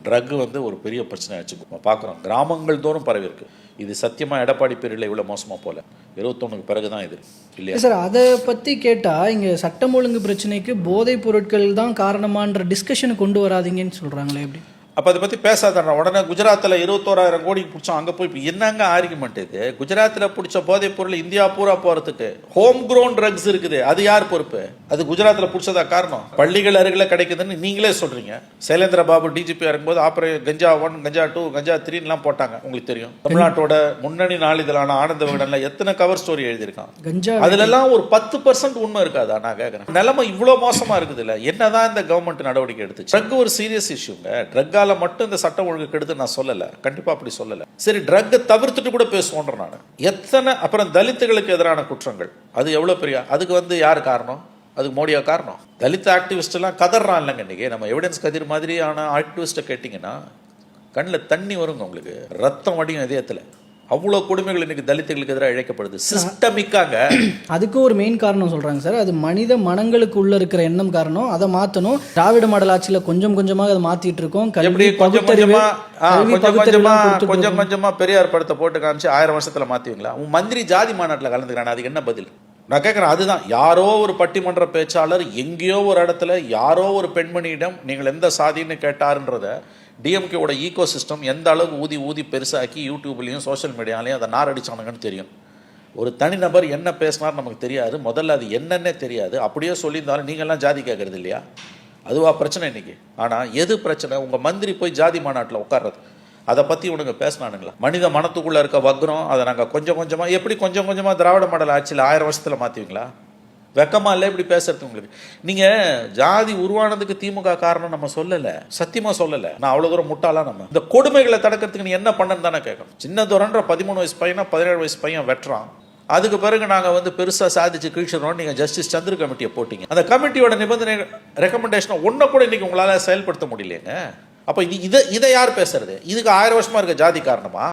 Drug வந்து ஒரு பெரிய பிரச்சனை ஆச்சு பார்க்குறோம், கிராமங்கள் தோறும் பரவி இருக்கு. இது சத்தியமாக எடப்பாடி பேரில் இவ்வளோ மோசமாக போல 21க்கு பிறகு தான் இது இல்லையா சார்? அதை பற்றி கேட்டால் இங்கே சட்டம் ஒழுங்கு பிரச்சனைக்கு போதைப் பொருட்கள் தான் காரணமான்ற டிஸ்கஷனை கொண்டு வராதிங்கன்னு சொல்கிறாங்களே எப்படி? அப்போ அதை பற்றி பேசாதான் உடனே குஜராத்தில் 21,000 கோடி பிடிச்சோம். அங்கே போய் இப்போ என்னங்க ஆர்குமெண்ட் இது? குஜராத்தில் பிடிச்ச போதைப் பொருள் இந்தியா பூரா போகிறதுக்கு ஹோம் க்ரோன் ட்ரக்ஸ் இருக்குது, அது யார் பொறுப்பு? அது குஜராத்தில் பிடிச்சதா காரணம்? பள்ளிகள் அருகில் கிடைக்குதுன்னு நீங்களே சொல்கிறீங்க. சைலேந்திர பாபு டிஜிபியாக இருக்கும்போது கஞ்சா 1, கஞ்சா 2, கஞ்சா 3லாம் போட்டாங்க. உங்களுக்கு தெரியும், தமிழ்நாட்டோட முன்னணி நாளிதழான ஆனந்த விகடனில் எத்தனை கவர் ஸ்டோரி எழுதியிருக்கான். கஞ்சா அதுலலாம் ஒரு 10% உண்மை இருக்காதா? நான் கேட்குறேன். நிலைமை இவ்வளோ மோசமாக இருக்குது இல்லை? என்னதான் இந்த கவர்மெண்ட் நடவடிக்கை எடுத்துச்சு? ட்ரக் ஒரு சீரியஸ் இஷ்யூங்க. ட்ரக்கால மட்டும் இந்த சட்டம் ஒழுங்கு கெடுத்து நான் சொல்லலை, கண்டிப்பா அப்படி சொல்லலை. சரி, ட்ரக்கை தவிர்த்துட்டு கூட பேசுவோன்ற நான். எத்தனை அப்புறம் தலித்துகளுக்கு எதிரான குற்றங்கள், அது எவ்வளோ பெரிய, அதுக்கு வந்து யார் காரணம்? அதுக்கு மோடியா காரணம்? தலித் ஆக்டிவிஸ்ட் எல்லாம் கதறான் இல்லைங்க. இன்னைக்கு நம்ம எவிடன்ஸ் கதிர் மாதிரியான ஆக்டிவிஸ்ட்டை கேட்டிங்கன்னா கண்ணில் தண்ணி வருங்க, உங்களுக்கு ரத்தம் வடியும் இதயத்தில். அவ்வளோ கொடுமைகள் இன்னைக்கு தலித்துகளுக்கு எதிராக இழைக்கப்படுது சிஸ்டமிக்காங்க. அதுக்கு ஒரு மெயின் காரணம் சொல்றாங்க சார், அது மனித மனங்களுக்கு உள்ள இருக்கிற எண்ணம் காரணம். அதை மாற்றணும். திராவிட மாடல் ஆட்சியில் கொஞ்சம் கொஞ்சமாக அதை மாத்திட்டு இருக்கோம். எப்படி கொஞ்சம் கொஞ்சமா பெரியார் படத்தை போட்டு காமிச்சு 1000 வருஷத்துல மாத்துவீங்களா? உன் மந்திரி ஜாதி மாநாட்டில் கலந்துக்கிறான், அதுக்கு என்ன பதில்? நான் கேட்குறேன். அதுதான், யாரோ ஒரு பட்டிமன்ற பேச்சாளர் எங்கேயோ ஒரு இடத்துல யாரோ ஒரு பெண்மணியிடம் நீங்கள் எந்த சாதின்னு கேட்டாருன்றத டிஎம்கேவோட ஈகோ சிஸ்டம் எந்த அளவுக்கு ஊதி பெருசாக்கி யூடியூப்லேயும் சோஷியல் மீடியாலையும் அதை நாரடிச்சானுங்கன்னு தெரியும். ஒரு தனிநபர் என்ன பேசினார் நமக்கு தெரியாது, முதல்ல அது என்னன்னே தெரியாது. அப்படியே சொல்லியிருந்தாலும் நீங்கள்லாம் ஜாதி கேட்கறது இல்லையா? அதுவா பிரச்சனை இன்னைக்கு? ஆனால் எது பிரச்சனை? உங்கள் மந்திரி போய் ஜாதி மாநாட்டில் உட்கார்றது, அதை பற்றி இவனுங்க பேசினானுங்களா? மனித மனத்துக்குள்ளே இருக்க வக்ரம் அதை நாங்கள் கொஞ்சம் கொஞ்சமாக எப்படி கொஞ்சம் கொஞ்சமாக திராவிட மாடல் ஆட்சியில் 1000 வருஷத்தில் மாற்றுவீங்களா? வெக்கமா இல்லை இப்படி பேசுறது உங்களுக்கு? நீங்கள் ஜாதி உருவானதுக்கு திமுக காரணம் நம்ம சொல்லலை, சத்தியமாக சொல்லலை. நான் அவ்வளோ தூரம் முட்டாளா? நம்ம இந்த கொடுமைகளை தடுக்கிறதுக்கு நீ என்ன பண்ணன்னு தானே கேட்கணும். சின்ன தூரன்ற 13 வயசு பையனா 17 வயசு பையன் வெட்டுறான். அதுக்கு பிறகு நாங்கள் வந்து பெருசாக சாதிச்சு கீழ்ச்சிடுறோம். நீங்கள் ஜஸ்டிஸ் சந்திர கமிட்டியை போட்டிங்க. அந்த கமிட்டியோட நிபந்தனை ரெக்கமெண்டேஷனை ஒன்றை கூட இன்னைக்கு உங்களால் செயல்படுத்த முடியலைங்க. அப்போ இதை யார் பேசுறது? இதுக்கு 1000 வருஷமா இருக்க ஜாதி காரணமா?